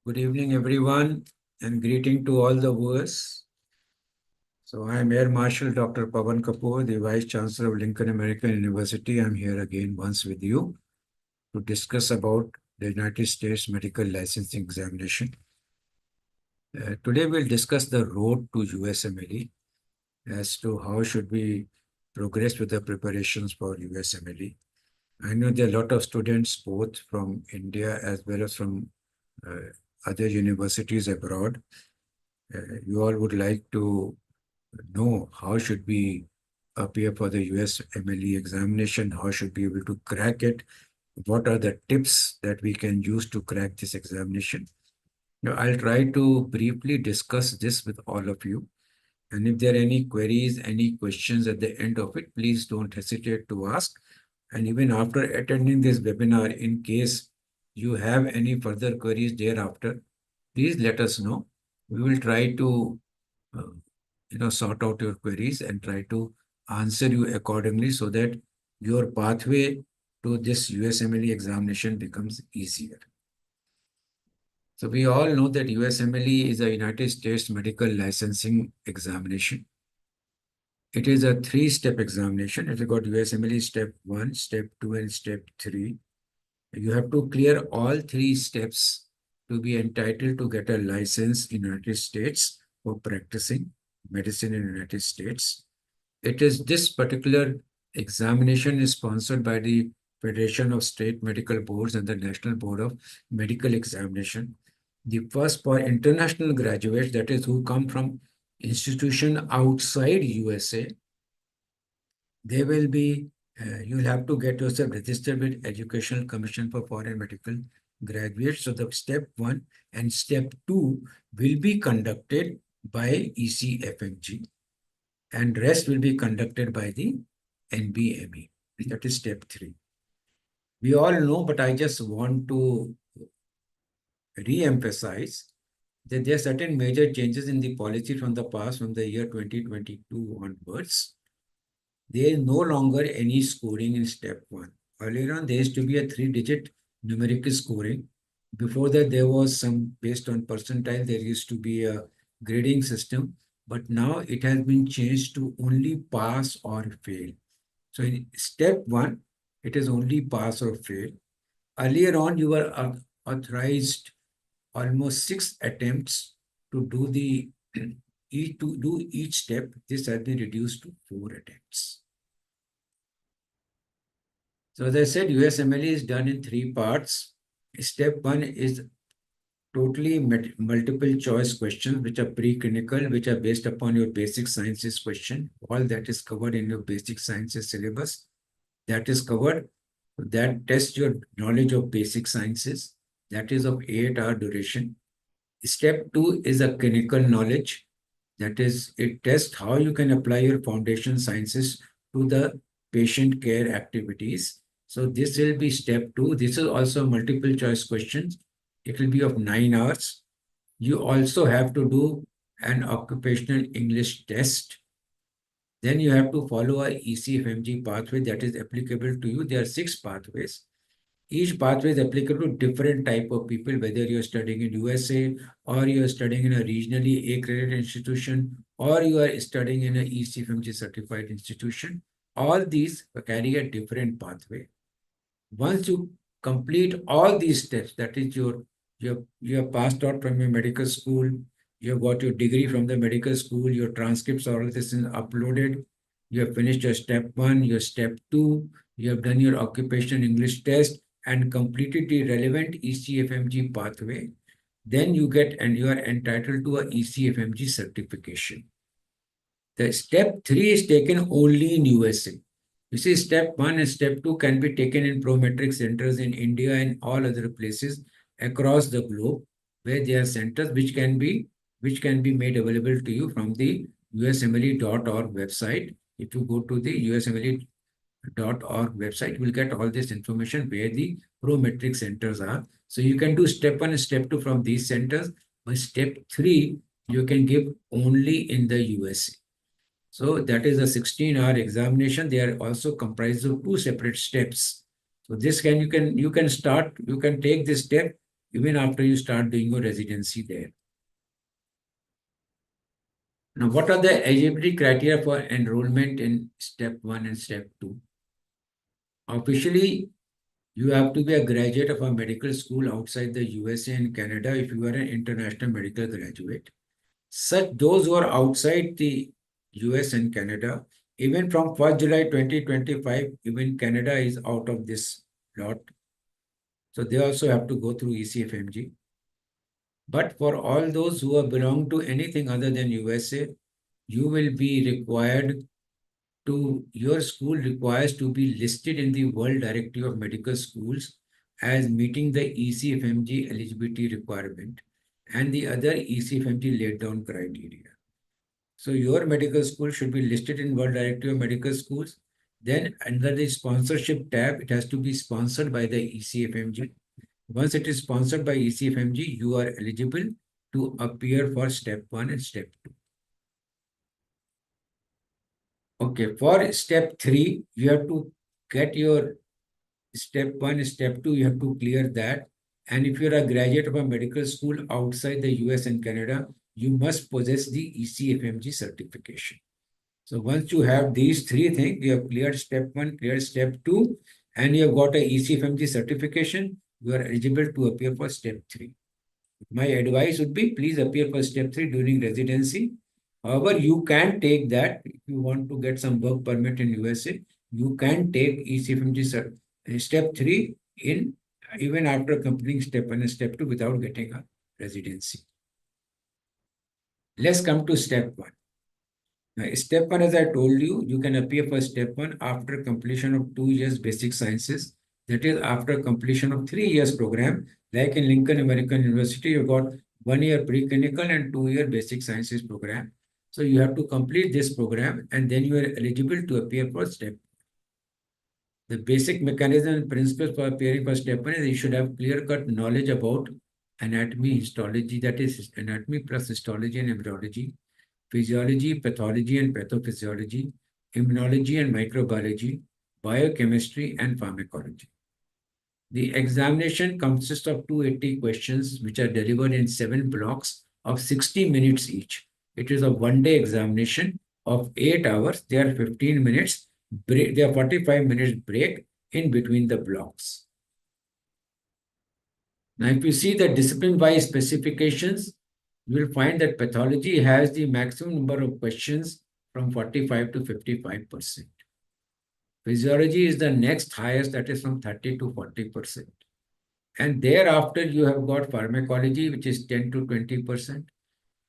Good evening, everyone, and greeting to all the viewers. So I am Air Marshal Dr. Pawan Kapoor, the Vice Chancellor of Lincoln American University. I'm here again once with you to discuss about the United States Medical Licensing Examination. Today we'll discuss the road to USMLE as to how should we progress with the preparations for USMLE. I know there are a lot of students both from India as well as from uh, other universities abroad. You all would like to know how should we appear for the USMLE examination, how should we be able to crack it, what are the tips that we can use to crack this examination. Now, I'll try to briefly discuss this with all of you. And if there are any queries, any questions at the end of it, please don't hesitate to ask. And even after attending this webinar, in case you have any further queries thereafter, please let us know. We will try to sort out your queries and try to answer you accordingly so that your pathway to this USMLE examination becomes easier. So we all know that USMLE is a United States Medical Licensing Examination. It is a three-step examination. If you got USMLE Step 1, Step 2, and Step 3, you have to clear all three steps to be entitled to get a license in the United States for practicing medicine in the United States. It is this particular examination is sponsored by the Federation of State Medical Boards and the National Board of Medical Examination. The first for international graduates, that is who come from institution outside USA, they will be, you'll have to get yourself registered with Educational Commission for Foreign Medical Graduates. So the step 1 and step 2 will be conducted by ECFMG. And rest will be conducted by the NBME. That is step 3. We all know, but I just want to re-emphasize that there are certain major changes in the policy from the past, from the year 2022 onwards. There is no longer any scoring in step 1. Earlier on, there used to be a 3-digit numerical scoring. Before that, there was some based on percentile, there used to be a grading system. But now it has been changed to only pass or fail. So in step 1, it is only pass or fail. Earlier on, you were authorized almost 6 attempts to do each step. This has been reduced to 4 attempts. So as I said, USMLE is done in 3 parts. Step 1 is totally multiple choice questions, which are preclinical, which are based upon your basic sciences question. All that is covered in your basic sciences syllabus. That is covered. That tests your knowledge of basic sciences. That is of 8-hour duration. Step 2 is a clinical knowledge. That is, it tests how you can apply your foundation sciences to the patient care activities. So this will be step 2. This is also multiple choice questions. It will be of 9 hours. You also have to do an occupational English test. Then you have to follow a ECFMG pathway that is applicable to you. There are 6 pathways. Each pathway is applicable to different type of people, whether you're studying in USA or you're studying in a regionally accredited institution or you are studying in an ECFMG certified institution. All these carry a different pathway. Once you complete all these steps, that is you have passed out from your medical school, you have got your degree from the medical school, your transcripts, all this is uploaded, you have finished your step 1, your step 2, you have done your occupational English test and completed the relevant ECFMG pathway, then you get and you are entitled to a ECFMG certification. The step 3 is taken only in USA. You see, step 1 and step 2 can be taken in prometric centers in India and all other places across the globe where there are centers which can be made available to you from the usmle.org website. If you go to the usmle.org website, you will get all this information where the prometric centers are. So you can do step 1 and step 2 from these centers, but step 3 you can give only in the USA. So that is a 16-hour examination. They are also comprised of 2 separate steps. So this you can take this step even after you start doing your residency there. Now, what are the eligibility criteria for enrollment in step 1 and step 2? Officially, you have to be a graduate of a medical school outside the USA and Canada if you are an international medical graduate. Such those who are outside the US and Canada, even from 1st July 2025, even Canada is out of this lot. So they also have to go through ECFMG. But for all those who belong to anything other than USA, you will be required your school requires to be listed in the World Directory of Medical Schools as meeting the ECFMG eligibility requirement and the other ECFMG laid down criteria. So your medical school should be listed in World Directory of Medical Schools. Then under the sponsorship tab, it has to be sponsored by the ECFMG. Once it is sponsored by ECFMG, you are eligible to appear for step 1 and step 2. Okay, for step 3, you have to get your step 1, step 2, you have to clear that. And if you're a graduate of a medical school outside the US and Canada, you must possess the ECFMG certification. So once you have these 3 things, you have cleared step 1, cleared step 2, and you have got a ECFMG certification, you are eligible to appear for step 3. My advice would be, please appear for step 3 during residency. However, you can take that if you want to get some work permit in USA. You can take ECFMG step 3 in even after completing step 1 and step 2 without getting a residency. Let's come to step 1. Now, step 1, as I told you, you can appear for step 1 after completion of 2 years basic sciences. That is, after completion of 3 years program, like in Lincoln American University, you got 1 year preclinical and 2 year basic sciences program. So you have to complete this program and then you are eligible to appear for step. The basic mechanism and principles for appearing for step 1 is you should have clear-cut knowledge about anatomy, histology, that is anatomy plus histology and embryology, physiology, pathology and pathophysiology, immunology and microbiology, biochemistry and pharmacology. The examination consists of 280 questions which are delivered in 7 blocks of 60 minutes each. It is a one-day examination of 8 hours. There are 15 minutes break. There are 45 minutes break in between the blocks. Now, if you see the discipline-wise specifications, you will find that pathology has the maximum number of questions from 45 to 55%. Physiology is the next highest, that is from 30 to 40%. And thereafter, you have got pharmacology, which is 10 to 20%.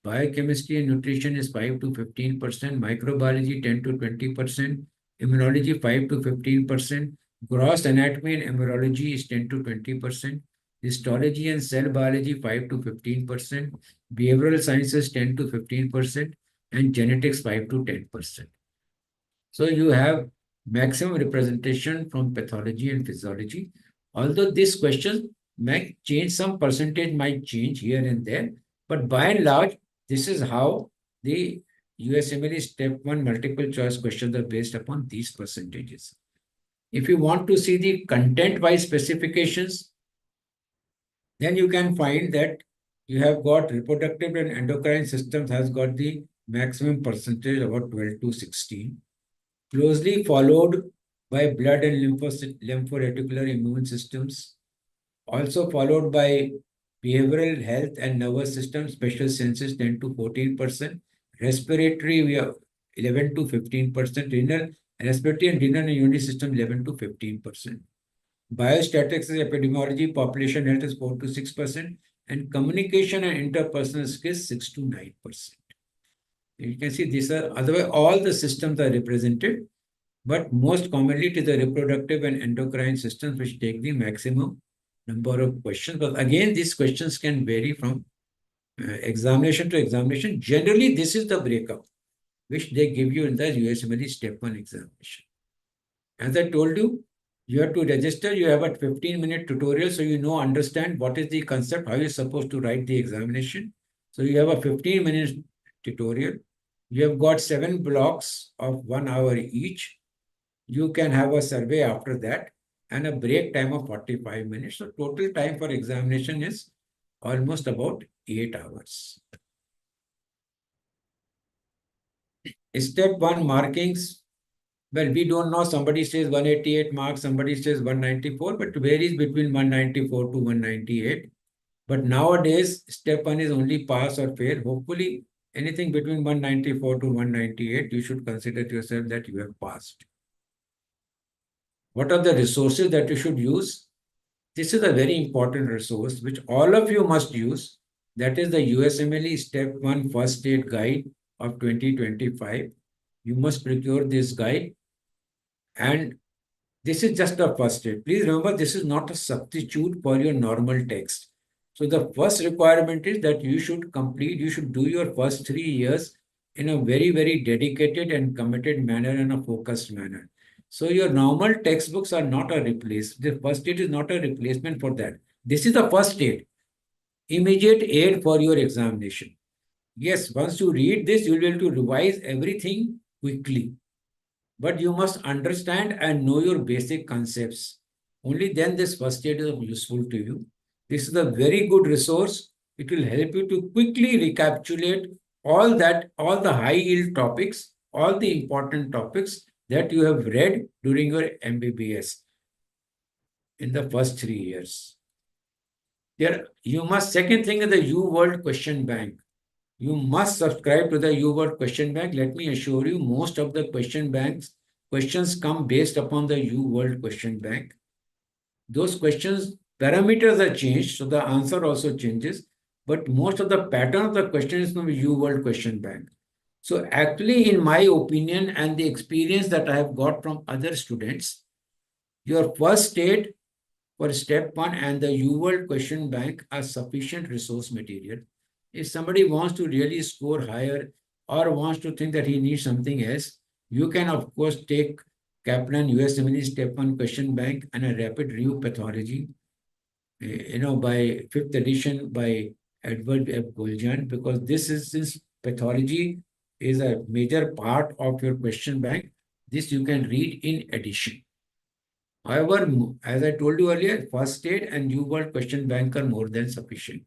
Biochemistry and nutrition is 5 to 15%. Microbiology, 10 to 20%. Immunology, 5 to 15%. Gross anatomy and embryology is 10 to 20%. Histology and cell biology, 5 to 15%. Behavioral sciences, 10 to 15%. And genetics, 5 to 10%. So you have maximum representation from pathology and physiology. Although this question might change, some percentage might change here and there, but by and large, this is how the USMLE Step 1 multiple choice questions are based upon these percentages. If you want to see the content-wise specifications, then you can find that you have got reproductive and endocrine systems has got the maximum percentage about 12 to 16. Closely followed by blood and lymphoreticular immune systems, also followed by behavioral health and nervous system special senses 10 to 14%, respiratory we have 11 to 15%, renal, respiratory and renal and urinary system 11 to 15%. Biostatics is epidemiology, population health is 4 to 6%, and communication and interpersonal skills 6 to 9%. You can see these are, otherwise all the systems are represented, but most commonly it is the reproductive and endocrine systems which take the maximum number of questions. But again, these questions can vary from examination to examination. Generally, this is the breakup which they give you in the USMLE Step 1 examination. As I told you, you have to register. You have a 15-minute tutorial, so you know, understand what is the concept, how you're supposed to write the examination. So you have a 15-minute tutorial. You have got 7 blocks of 1 hour each. You can have a survey after that and a break time of 45 minutes. So total time for examination is almost about 8 hours. Step 1 markings. Well, we don't know. Somebody says 188 marks, somebody says 194, but it varies between 194 to 198. But nowadays, step 1 is only pass or fail. Hopefully, anything between 194 to 198, you should consider yourself that you have passed. What are the resources that you should use? This is a very important resource which all of you must use. That is the USMLE Step 1 First Aid Guide of 2025. You must procure this guide, and this is just a first aid. Please remember, this is not a substitute for your normal text. So the first requirement is that you should do your first 3 years in a very, very dedicated and committed manner and a focused manner. So your normal textbooks are not a replace. The first aid is not a replacement for that. This is the first aid, immediate aid for your examination. Yes, once you read this, you will be able to revise everything quickly. But you must understand and know your basic concepts. Only then this first aid is useful to you. This is a very good resource. It will help you to quickly recapitulate all the high yield topics, all the important topics that you have read during your MBBS in the first 3 years. Second thing is the U World Question Bank. You must subscribe to the U World Question Bank. Let me assure you, most of the questions come based upon the U World Question Bank. Those questions, parameters are changed, so the answer also changes. But most of the pattern of the question is from the U World Question Bank. So actually, in my opinion and the experience that I have got from other students, your first state for step 1 and the U World Question Bank are sufficient resource material. If somebody wants to really score higher or wants to think that he needs something else, you can, of course, take Kaplan USMLE Step 1 Question Bank and a Rapid Review Pathology, by 5th edition by Edward F. Goljan, because since pathology is a major part of your question bank, this you can read in addition. However, as I told you earlier, first aid and U World Question Bank are more than sufficient.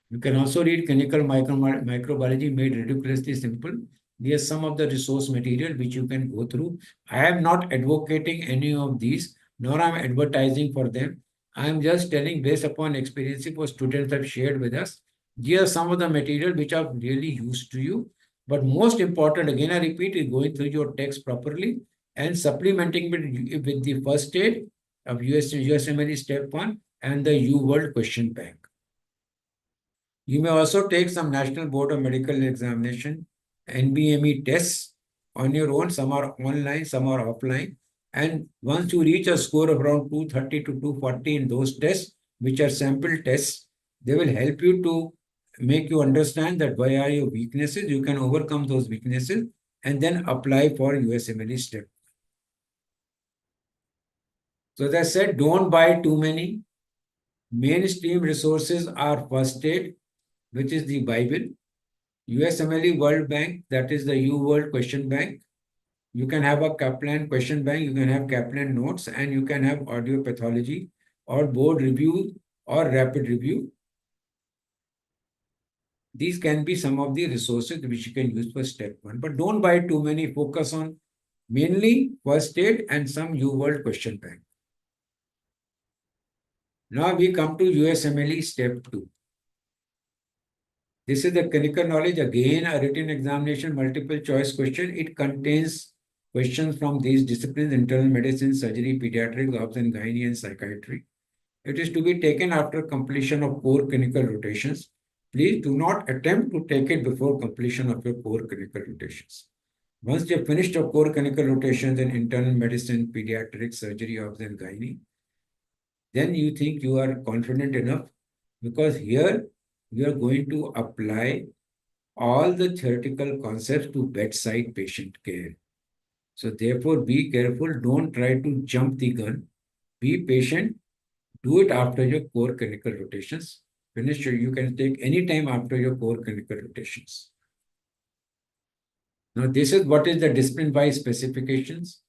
You can also read clinical microbiology made ridiculously simple. There's some of the resource material which you can go through. I am not advocating any of these, nor am I advertising for them. I am just telling based upon experience what students have shared with us. These are some of the material which are really used to you. But most important, again, I repeat, is going through your text properly and supplementing with the first aid of USMLE Step 1 and the U World Question Bank. You may also take some National Board of Medical Examination, NBME tests on your own. Some are online, some are offline. And once you reach a score of around 230 to 240 in those tests, which are sample tests, they will help you to make you understand that why are your weaknesses. You can overcome those weaknesses and then apply for USMLE step. So as I said, don't buy too many. Mainstream resources are first aid, which is the Bible, USMLE World Bank, that is the U World Question Bank. You can have a Kaplan question bank, you can have Kaplan notes, and you can have audio pathology or board review or rapid review. These can be some of the resources which you can use for step 1. But don't buy too many. Focus on mainly first aid and some U World Question Bank. Now we come to USMLE Step 2. This is the clinical knowledge, again a written examination multiple choice question. It contains questions from these disciplines: internal medicine, surgery, pediatrics, obs and gynae, and psychiatry. It is to be taken after completion of core clinical rotations. Please do not attempt to take it before completion of your core clinical rotations. Once you have finished your core clinical rotations in internal medicine, pediatrics, surgery, obs and gynae, then you think you are confident enough, because here we are going to apply all the theoretical concepts to bedside patient care. So therefore, be careful. Don't try to jump the gun. Be patient. Do it after your core clinical rotations. Finish. You can take any time after your core clinical rotations. Now, this is what is the discipline-wise specifications.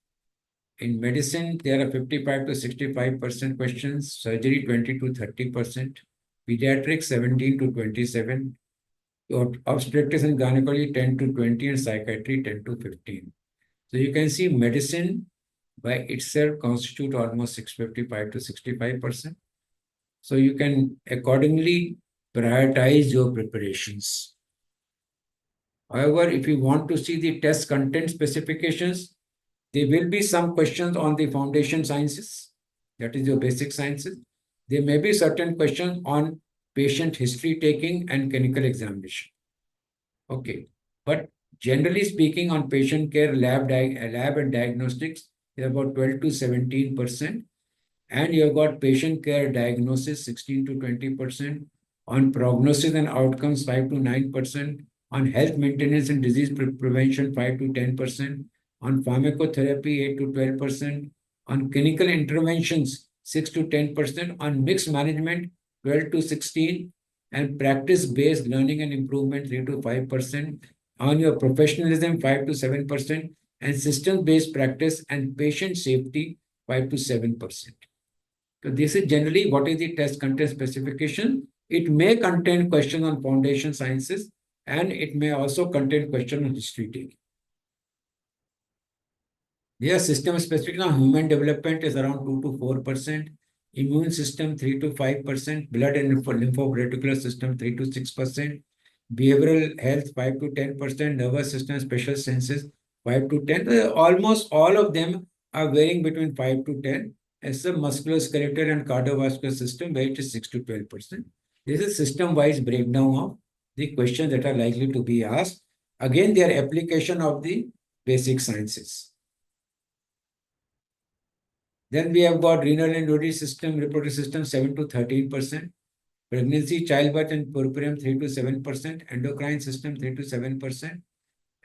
In medicine, there are 55 to 65% questions. Surgery, 20 to 30%. Pediatrics 17 to 27, obstetrics and gynecology 10 to 20, and psychiatry 10 to 15. So you can see medicine by itself constitute almost 655 to 65%. So you can accordingly prioritize your preparations. However, if you want to see the test content specifications, there will be some questions on the foundation sciences, that is your basic sciences. There may be certain questions on patient history taking and clinical examination. Okay, but generally speaking, on patient care, lab and diagnostics is about 12 to 17%. And you've got patient care diagnosis 16 to 20%, on prognosis and outcomes 5 to 9%, on health maintenance and disease prevention 5 to 10%, on pharmacotherapy 8 to 12%, on clinical interventions 6 to 10%, on mixed management 12 to 16, and practice-based learning and improvement 3 to 5%, on your professionalism 5 to 7%, and system-based practice and patient safety 5 to 7%. So this is generally what is the test content specification. It may contain question on foundation sciences, and it may also contain question on history taking. Their system specific on human development is around 2 to 4%, immune system 3 to 5%, blood and lymphobreticular system 3 to 6%, behavioral health 5 to 10%, nervous system special senses 5 to 10. Almost all of them are varying between 5 to 10. As a musculoskeletal and cardiovascular system, where it is 6 to 12%. This is system-wise breakdown of the questions that are likely to be asked. Again, they are application of the basic sciences. Then we have got renal and urinary system, reproductive system 7 to 13%, pregnancy, childbirth and puerperium 3 to 7%, endocrine system 3 to 7%,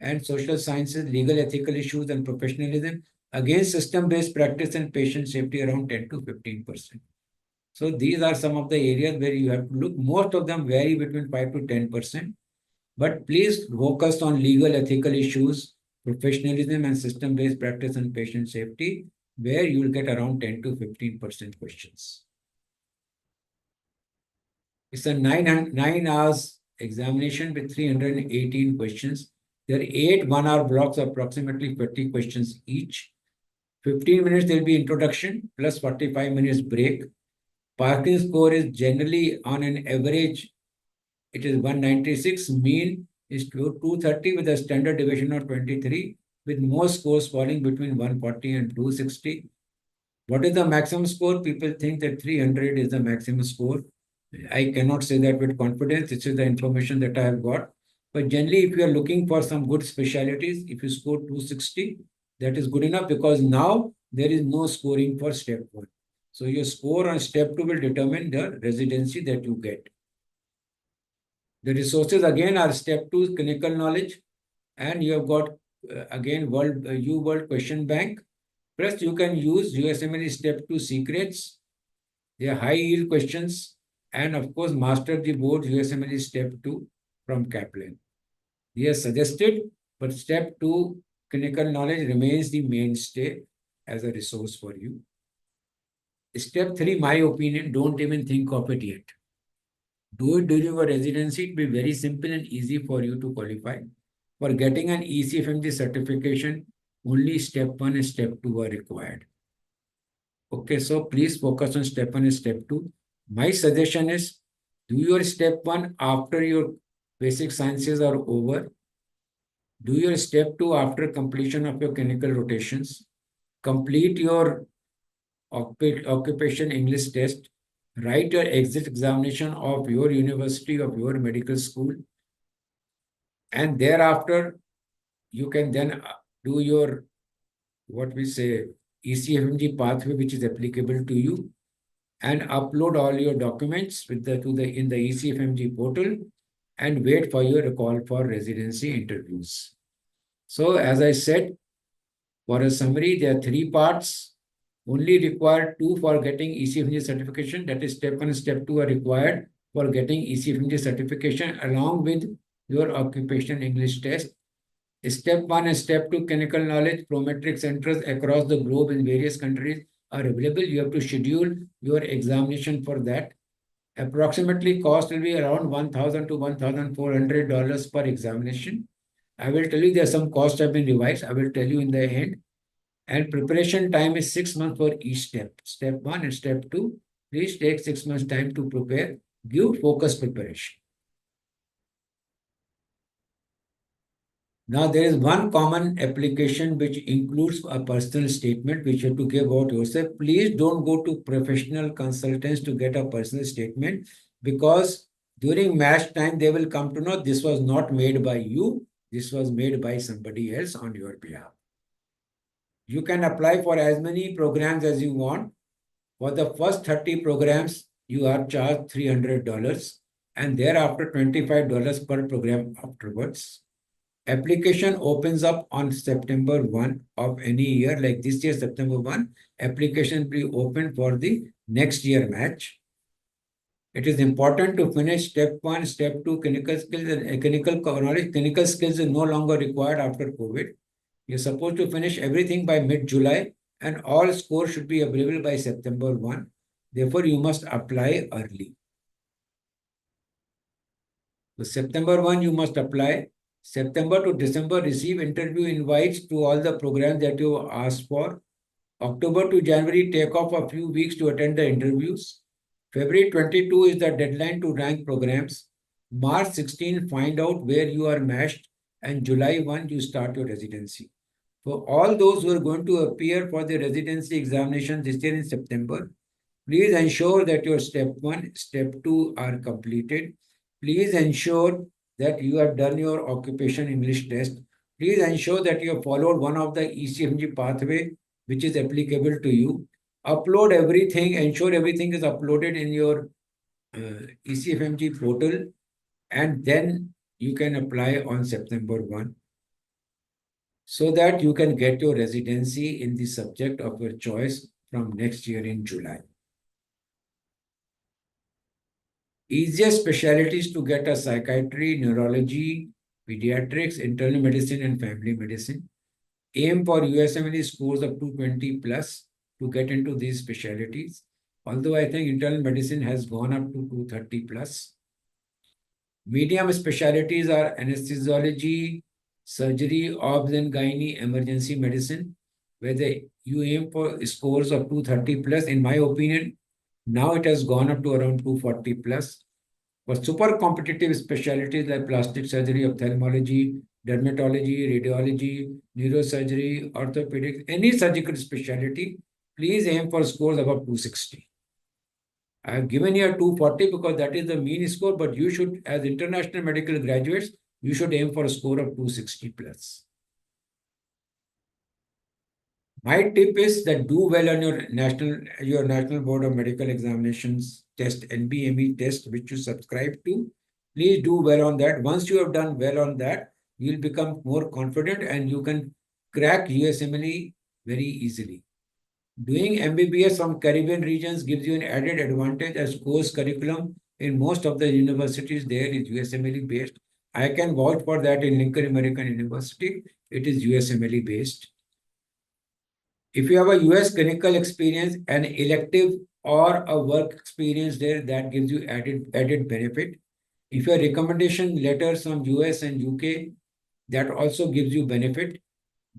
and social sciences, legal ethical issues and professionalism, again system-based practice and patient safety around 10 to 15%. So these are some of the areas where you have to look. Most of them vary between 5 to 10%. But please focus on legal ethical issues, professionalism and system-based practice and patient safety, where you will get around 10 to 15% questions. It's a 9 hours examination with 318 questions. There are 8 1-hour blocks, approximately 50 questions each. 15 minutes there will be introduction plus 45 minutes break. Parking score is generally on an average, it is 196. Mean is 230 with a standard deviation of 23, with most scores falling between 140 and 260. What is the maximum score? People think that 300 is the maximum score. I cannot say that with confidence. This is the information that I have got. But generally, if you are looking for some good specialties, if you score 260, that is good enough, because now there is no scoring for step 1. So your score on step 2 will determine the residency that you get. The resources again are step 2 clinical knowledge, and you have got again World Question Bank. Plus you can use USMLE step 2 secrets. They are high yield questions, and of course master the board USMLE step 2 from Kaplan. They are suggested, but step 2 clinical knowledge remains the mainstay as a resource for you. Step 3, my opinion, don't even think of it yet. Do it during your residency. It will be very simple and easy for you to qualify. For getting an ECFMG certification, only step 1 and step 2 are required. Okay, so please focus on step 1 and step 2. My suggestion is, do your step 1 after your basic sciences are over. Do your step 2 after completion of your clinical rotations. Complete your occupation English test. Write your exit examination of your university, of your medical school. And thereafter, you can then do your, what we say, ECFMG pathway, which is applicable to you, and upload all your documents in the ECFMG portal, and wait for your call for residency interviews. So as I said, for a summary, there are 3 parts. Only required 2 for getting ECFMG certification. That is step 1 and step 2 are required for getting ECFMG certification, along with your occupation English test. Step 1 and step 2 clinical knowledge, prometric centers across the globe in various countries are available. You have to schedule your examination for that. Approximately cost will be around $1,000 to $1,400 per examination. I will tell you there some costs have been revised. I will tell you in the end. And preparation time is 6 months for each step. Step 1 and step 2. Please take 6 months time to prepare. Give focused preparation. Now, there is one common application which includes a personal statement which you have to give about yourself. Please don't go to professional consultants to get a personal statement, because during match time, they will come to know this was not made by you. This was made by somebody else on your behalf. You can apply for as many programs as you want. For the first 30 programs, you are charged $300, and thereafter $25 per program afterwards. Application opens up on September 1 of any year, like this year, September 1. Application will be open for the next year match. It is important to finish step 1, step 2, clinical skills and clinical knowledge. Clinical skills is no longer required after COVID. You're supposed to finish everything by mid-July, and all scores should be available by September 1. Therefore, you must apply early. So September 1, you must apply. September to December, receive interview invites to all the programs that you asked for. October to January, take off a few weeks to attend the interviews. February 22 is the deadline to rank programs. March 16, find out where you are matched. And July 1, you start your residency. For all those who are going to appear for the residency examination this year in September, please ensure that your step 1, step 2 are completed. Please ensure that you have done your occupation English test. Please ensure that you have followed one of the ECMG pathway which is applicable to you. Upload everything, ensure everything is uploaded in your ECFMG portal, and then you can apply on September 1, so that you can get your residency in the subject of your choice from next year in July. Easiest specialties to get are psychiatry, neurology, pediatrics, internal medicine, and family medicine. Aim for USMLE scores of 220 plus to get into these specialties. Although I think internal medicine has gone up to 230 plus. Medium specialties are anesthesiology, surgery, obs and gynae, emergency medicine, where you aim for scores of 230 plus. In my opinion, now it has gone up to around 240 plus. For super competitive specialties like plastic surgery, ophthalmology, dermatology, radiology, neurosurgery, orthopedics, any surgical specialty, please aim for scores above 260. I have given here 240 because that is the mean score, but you should, as international medical graduates, you should aim for a score of 260 plus. My tip is that do well on your National Board of Medical Examinations test, NBME test, which you subscribe to. Please do well on that. Once you have done well on that, you'll become more confident and you can crack USMLE very easily. Doing MBBS from Caribbean regions gives you an added advantage, as course curriculum in most of the universities there is USMLE based. I can vouch for that in Lincoln American University. It is USMLE based. If you have a US clinical experience, an elective or a work experience there, that gives you added benefit. If you have recommendation letters from US and UK, that also gives you benefit.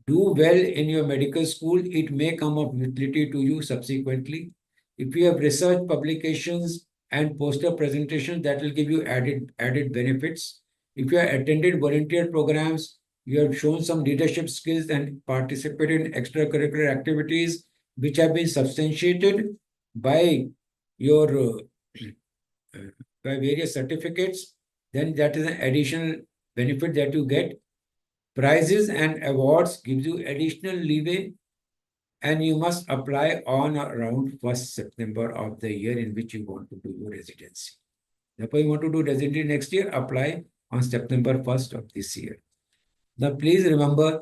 Do well in your medical school. It may come of utility to you subsequently. If you have research publications and poster presentations, that will give you added benefits. If you have attended volunteer programs, you have shown some leadership skills and participated in extracurricular activities which have been substantiated by your by various certificates, then that is an additional benefit that you get. Prizes and awards gives you additional leeway, and you must apply on or around 1st September of the year in which you want to do your residency. Therefore, you want to do residency next year, apply on September 1st of this year. Now, please remember,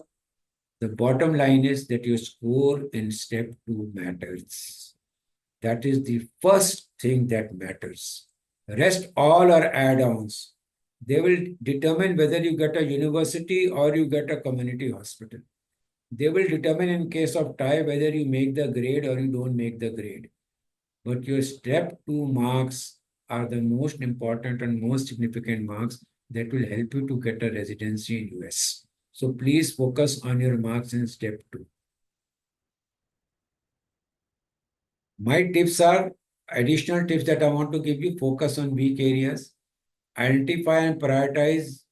the bottom line is that your score in step 2 matters. That is the first thing that matters. Rest all are add-ons. They will determine whether you get a university or you get a community hospital. They will determine in case of tie whether you make the grade or you don't make the grade. But your step 2 marks are the most important and most significant marks that will help you to get a residency in US. So please focus on your marks in step 2. My tips are additional tips that I want to give you. Focus on weak areas. Identify and prioritize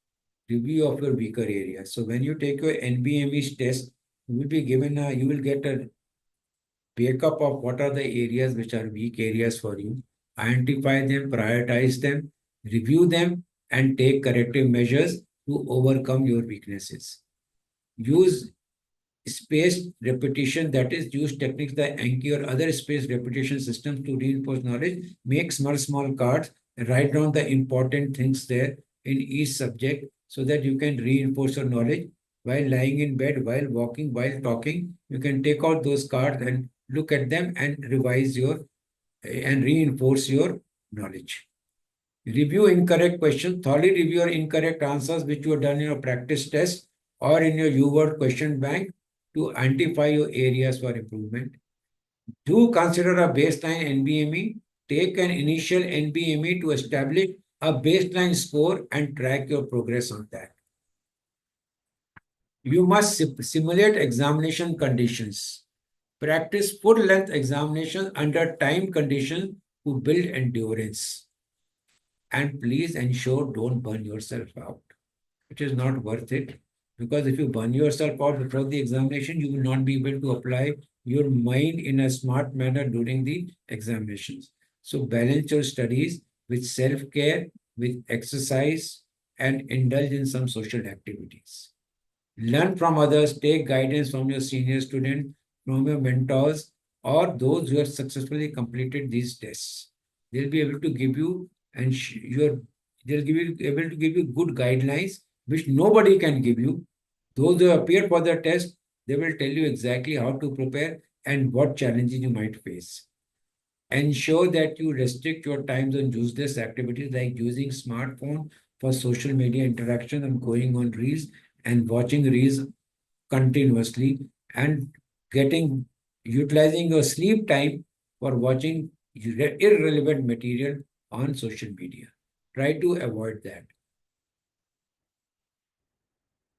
review of your weaker areas. So when you take your NBME test, you will get a breakup of what are the areas which are weak areas for you. Identify them, prioritize them, review them, and take corrective measures to overcome your weaknesses. Use spaced repetition, that is, use techniques like Anki or other spaced repetition systems to reinforce knowledge. Make small cards and write down the important things there in each subject so that you can reinforce your knowledge while lying in bed, while walking, while talking. You can take out those cards and look at them and revise your and reinforce your knowledge. Review incorrect questions. Thoroughly review your incorrect answers which you have done in your practice test or in your U-Word question bank to identify your areas for improvement. Do consider a baseline NBME. Take an initial NBME to establish a baseline score and track your progress on that. You must simulate examination conditions. Practice full-length examinations under time conditions to build endurance. And please ensure don't burn yourself out. It is not worth it, because if you burn yourself out before the examination, you will not be able to apply your mind in a smart manner during the examinations. So balance your studies with self-care, with exercise, and indulge in some social activities. Learn from others, take guidance from your senior student, from your mentors, or those who have successfully completed these tests. They'll be able to give you they'll give you able to give you good guidelines which nobody can give you. Those who appear for the test, they will tell you exactly how to prepare and what challenges you might face. Ensure that you restrict your times on useless activities like using smartphone for social media interaction and going on reels and watching reels continuously and utilizing your sleep time for watching irrelevant material on social media. Try to avoid that.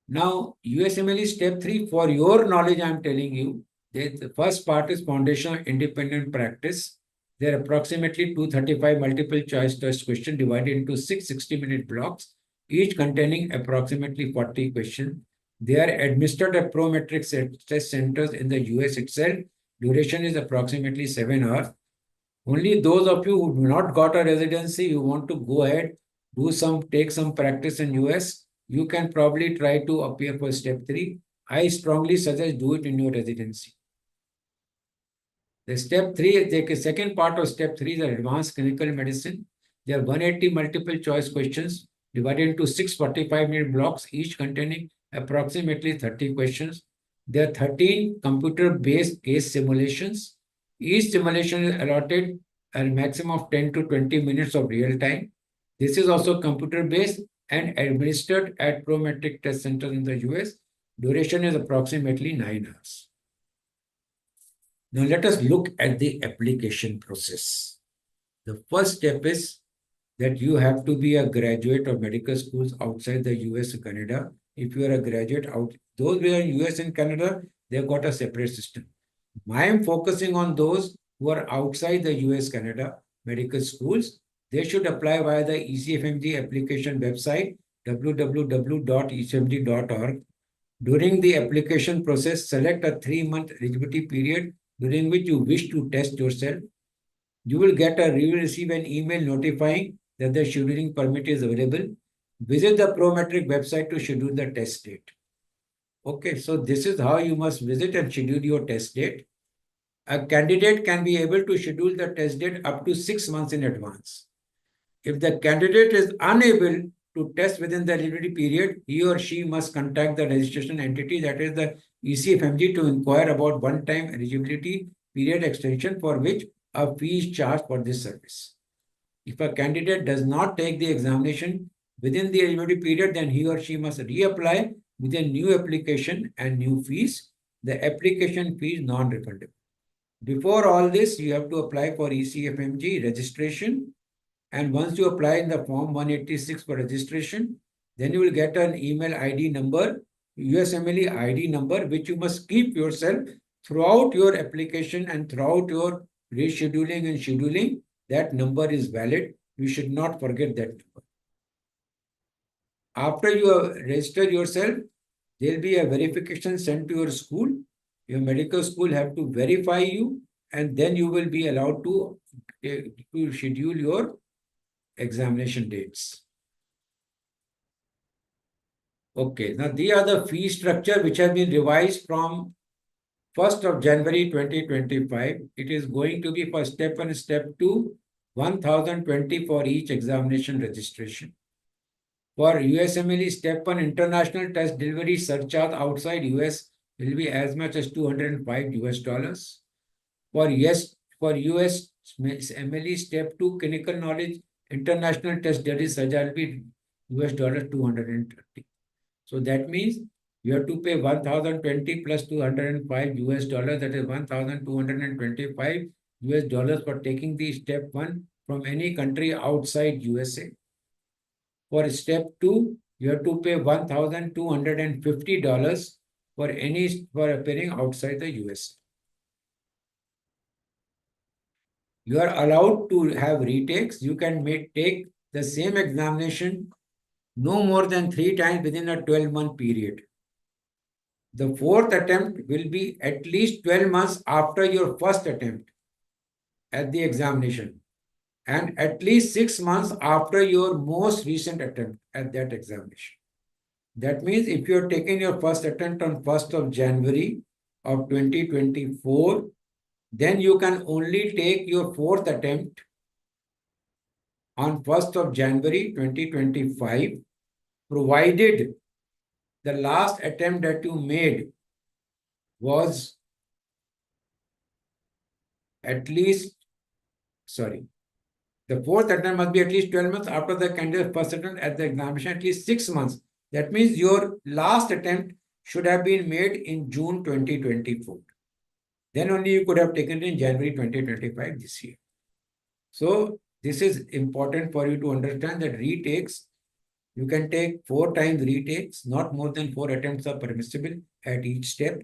Now, USMLE step 3, for your knowledge, I'm telling you, the first part is foundational independent practice. There are approximately 235 multiple choice test questions divided into 6 60-minute blocks, each containing approximately 40 questions. They are administered at Prometric test centers in the US itself. Duration is approximately 7 hours. Only those of you who do not got a residency, you want to go ahead, take some practice in US, you can probably try to appear for step 3. I strongly suggest do it in your residency. The step 3, the second part of step 3 is advanced clinical medicine. There are 180 multiple choice questions divided into 6 45-minute blocks, each containing approximately 30 questions. There are 13 computer-based case simulations. Each simulation is allotted a maximum of 10 to 20 minutes of real time. This is also computer-based and administered at Prometric test centers in the US. Duration is approximately 9 hours. Now let us look at the application process. The first step is that you have to be a graduate of medical schools outside the US and Canada. If you are a graduate those who are in US and Canada, they've got a separate system. I am focusing on those who are outside the US, Canada medical schools. They should apply via the ECFMG application website, www.ecfmg.org. During the application process, select a 3-month eligibility period during which you wish to test yourself. You will receive an email notifying that the scheduling permit is available. Visit the Prometric website to schedule the test date. Okay, so this is how you must visit and schedule your test date. A candidate can be able to schedule the test date up to 6 months in advance. If the candidate is unable to test within the eligibility period, he or she must contact the registration entity, that is the ECFMG, to inquire about one-time eligibility period extension for which a fee is charged for this service. If a candidate does not take the examination within the eligibility period, then he or she must reapply with a new application and new fees. The application fee is non-refundable. Before all this, you have to apply for ECFMG registration And once you apply in the form 186 for registration, then you will get an email ID number, USMLE ID number, which you must keep yourself throughout your application and throughout your rescheduling and scheduling. That number is valid. You should not forget that number. After you have registered yourself, there will be a verification sent to your school. Your medical school have to verify you, and then you will be allowed to schedule your examination dates. Okay, now these are the fee structure which have been revised from 1st of January 2025. It is going to be for step 1 and step 2, 1020 for each examination registration. For USMLE Step 1 international test delivery surcharge outside US will be as much as $205 US. For USMLE Step 2 clinical knowledge international test delivery surcharge will be $230. So that means you have to pay 1020 plus 205 US dollars, that is 1225 US dollars for taking the step 1 from any country outside USA. For step 2, you have to pay $1,250 for appearing outside the US. You are allowed to have retakes. You can take the same examination no more than 3 times within a 12-month period. The 4th attempt will be at least 12 months after your first attempt at the examination, and at least 6 months after your most recent attempt at that examination. That means if you have taken your first attempt on 1st of January of 2024, then you can only take your 4th attempt on 1st of January 2025, provided the last attempt that you made was at least, the 4th attempt must be at least 12 months after the candidate's first attempt at the examination, at least 6 months. That means your last attempt should have been made in June 2024. Then only you could have taken it in January 2025 this year. So this is important for you to understand that retakes, you can take 4 times retakes, not more than 4 attempts are permissible at each step.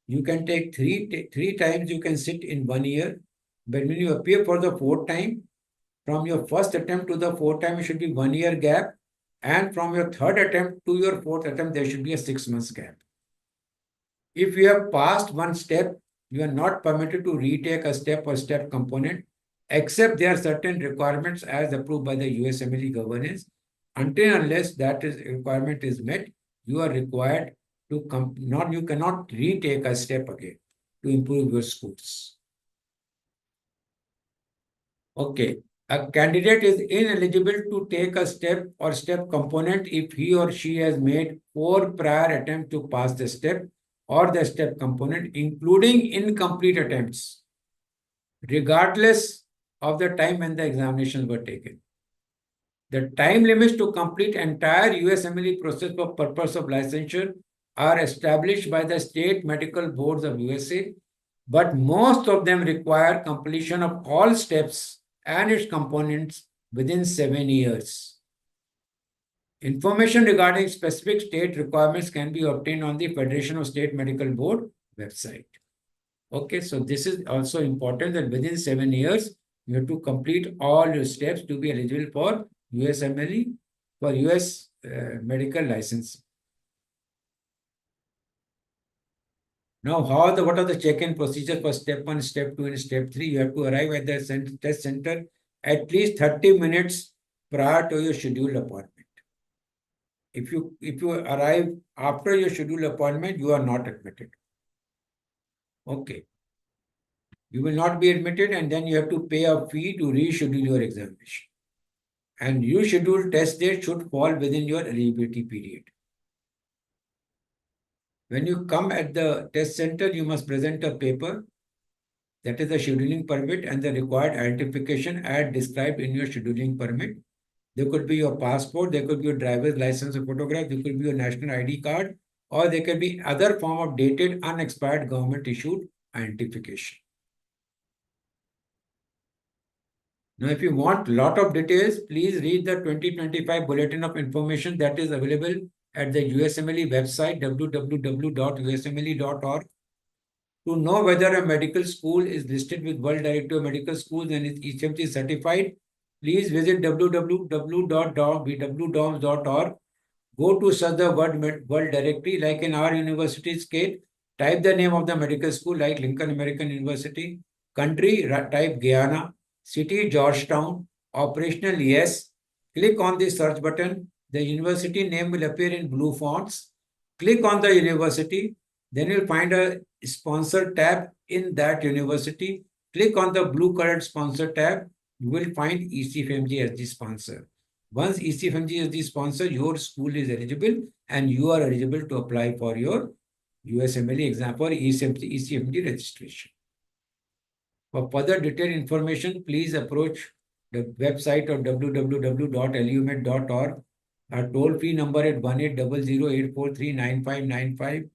You can take three times, you can sit in 1 year. But when you appear for the 4th time, from your first attempt to the 4th time, it should be 1 year gap. And from your 3rd attempt to your 4th attempt, there should be a 6 months gap. If you have passed one step, you are not permitted to retake a step or step component, except there are certain requirements as approved by the USMLE governance. Until unless that requirement is met, you are required to you cannot retake a step again to improve your scores. Okay. A candidate is ineligible to take a step or step component if he or she has made 4 prior attempts to pass the step or the step component, including incomplete attempts, regardless of the time when the examinations were taken. The time limits to complete entire USMLE process for purpose of licensure are established by the state medical boards of USA, but most of them require completion of all steps and its components within 7 years. Information regarding specific state requirements can be obtained on the Federation of State Medical Board website. Okay, so this is also important that within 7 years, you have to complete all your steps to be eligible for USMLE, for US medical license. Now, what are the check-in procedures for step 1, step 2, and step 3? You have to arrive at the test center at least 30 minutes prior to your scheduled appointment. If you arrive after your scheduled appointment, you are not admitted. Okay. You will not be admitted, and then you have to pay a fee to reschedule your examination. And your scheduled test date should fall within your eligibility period. When you come at the test center, you must present a paper, that is the scheduling permit, and the required identification as described in your scheduling permit. There could be your passport, there could be your driver's license or photograph, there could be your national ID card, or there could be other form of dated, unexpired government issued identification. Now, if you want a lot of details, please read the 2025 Bulletin of Information that is available at the USMLE website, www.usmle.org. To know whether a medical school is listed with World Directory of Medical Schools and is ECMC certified, please visit www.wdoms.org. Go to search the World Directory, like in our university's case, type the name of the medical school like Lincoln American University, country, type Guyana, city, Georgetown, operational, yes. Click on the search button. The university name will appear in blue fonts. Click on the university. Then you'll find a sponsor tab in that university. Click on the blue colored sponsor tab. You will find ECFMG as the sponsor. Once ECFMG is the sponsor, your school is eligible and you are eligible to apply for your USMLE exam for ECFMG registration. For further detailed information, please approach the website of www.lumet.org. Our toll-free number at 1800-843-9595.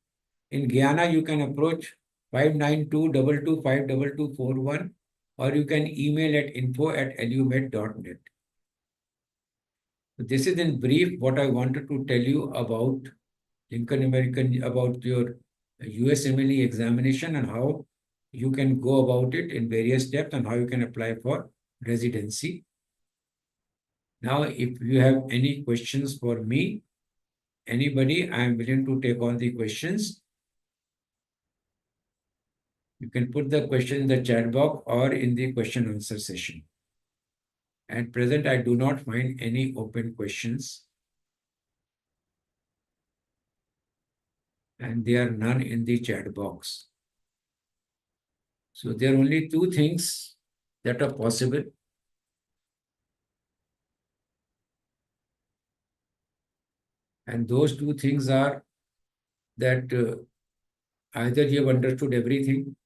In Guyana, you can approach 592-22-52241 or you can email at info@lumet.net. This is in brief what I wanted to tell you about Lincoln American, about your USMLE examination and how you can go about it in various steps and how you can apply for residency. Now, if you have any questions for me, anybody, I am willing to take on the questions. You can put the question in the chat box or in the question answer session. At present, I do not find any open questions. And there are none in the chat box. So there are only two things that are possible. And those two things are that either you have understood everything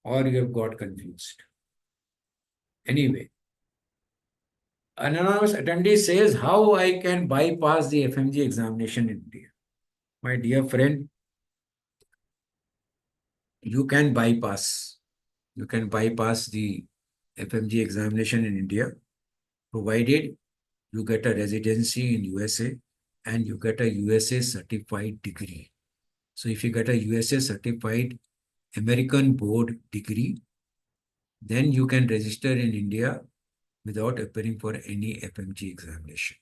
or you have got confused. Anyway, an anonymous attendee says how I can bypass the FMG examination in India. My dear friend, you can bypass. You can bypass the FMG examination in India, provided you get a residency in USA and you get a USA certified degree. So if you get a USA certified American board degree, then you can register in India without appearing for any FMG examination.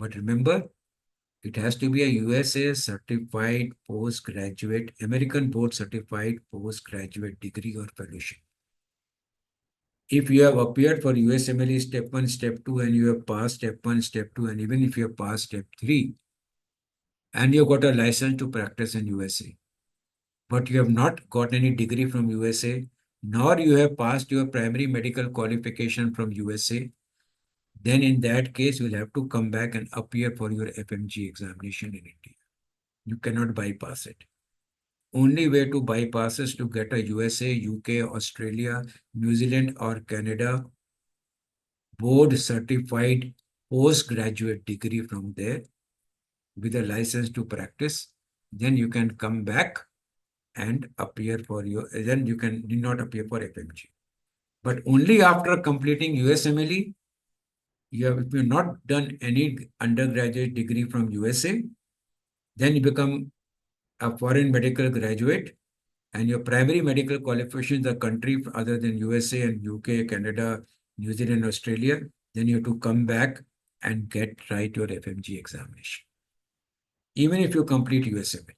But remember, it has to be a USA certified postgraduate, American board certified postgraduate degree or fellowship. If you have appeared for USMLE Step 1, Step 2, and you have passed Step 1, Step 2, and even if you have passed Step 3, and you have got a license to practice in USA, but you have not got any degree from USA, nor you have passed your primary medical qualification from USA, then in that case, you will have to come back and appear for your FMG examination in India. You cannot bypass it. Only way to bypass is to get a USA, UK, Australia, New Zealand, or Canada board certified postgraduate degree from there with a license to practice. Then you can come back and appear for your, then you can not appear for FMG. But only after completing USMLE, if you've not done any undergraduate degree from USA, then you become a foreign medical graduate and your primary medical qualifications are country other than USA and UK, Canada, New Zealand, Australia, then you have to come back and write your FMG examination. Even if you complete USMLE.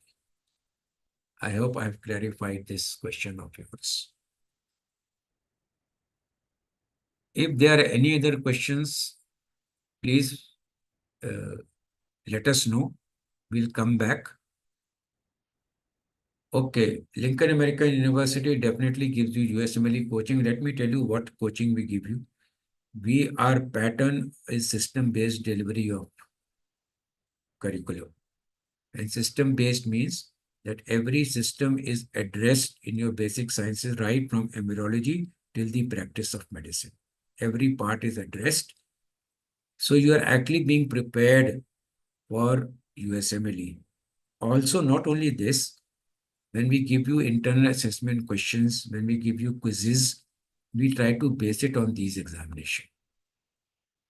I hope I've clarified this question of yours. If there are any other questions, please let us know. We'll come back. Okay, Lincoln American University definitely gives you USMLE coaching. Let me tell you what coaching we give you. Our pattern is system-based delivery of curriculum. And system-based means that every system is addressed in your basic sciences, right from embryology till the practice of medicine. Every part is addressed. So you are actually being prepared for USMLE. Also, not only this, when we give you internal assessment questions, when we give you quizzes, we try to base it on these examinations.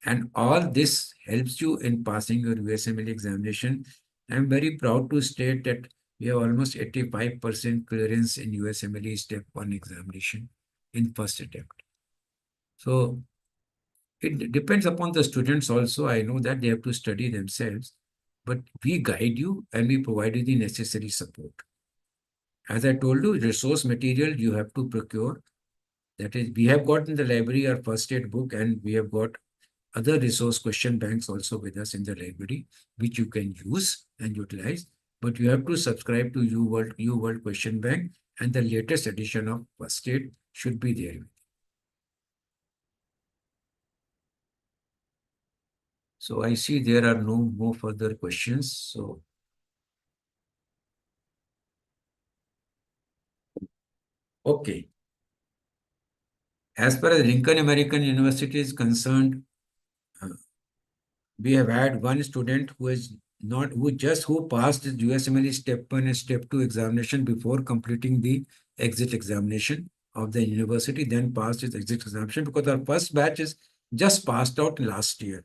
And all this helps you in passing your USMLE examination. I'm very proud to state that we have almost 85% clearance in USMLE Step 1 examination in first attempt. So it depends upon the students also. I know that they have to study themselves, but we guide you and we provide you the necessary support. As I told you, resource material you have to procure. That is, we have got in the library our first aid book, and we have got other resource question banks also with us in the library, which you can use and utilize. But you have to subscribe to U World Question Bank, and the latest edition of first aid should be there. So I see there are no more further questions. So, okay. As far as Lincoln American University is concerned, uh, we have had one student who is not who passed the USMLE Step 1 and Step 2 examination before completing the exit examination of the university, then passed his exit examination because our first batch is just passed out last year.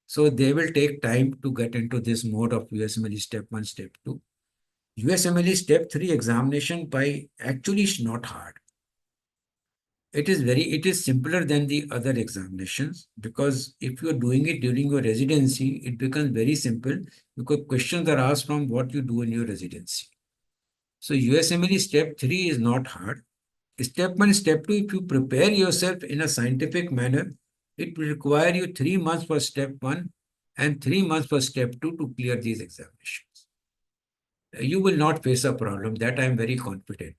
So they will take time to get into this mode of USMLE Step 1, Step 2. USMLE Step 3 examination by actually is not hard. It is simpler than the other examinations, because if you are doing it during your residency, it becomes very simple because questions are asked from what you do in your residency. So USMLE Step 3 is not hard. Step 1, Step 2, if you prepare yourself in a scientific manner, it will require you 3 months for Step 1 and 3 months for Step 2 to clear these examinations. You will not face a problem. That I am very confident.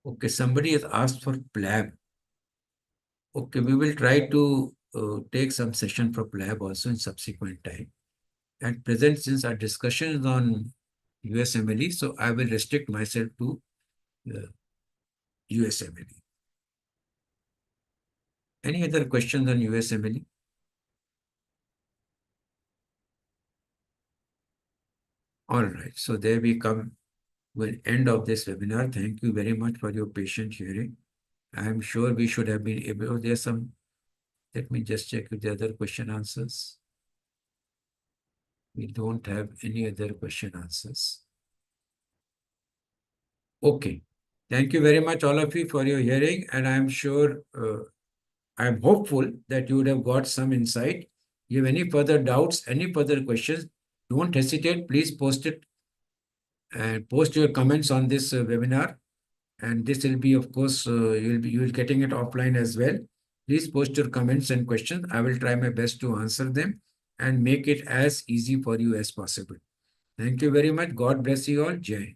Okay, somebody has asked for PLAB. Okay, we will try to take some session for PLAB also in subsequent time. At present, since our discussion is on USMLE, so I will restrict myself to USMLE. Any other questions on USMLE? All right, so there we come to the end of this webinar. Thank you very much for your patient hearing. I am sure we should have been able, oh, there's some, let me just check with the other question answers. We don't have any other question answers. Okay. Thank you very much, all of you, for your hearing. And I'm sure, I'm hopeful that you would have got some insight. You have any further doubts, any further questions, don't hesitate. Please post it and post your comments on this webinar. And this will be, of course, you will getting it offline as well. Please post your comments and questions. I will try my best to answer them and make it as easy for you as possible. Thank you very much. God bless you all. Jai.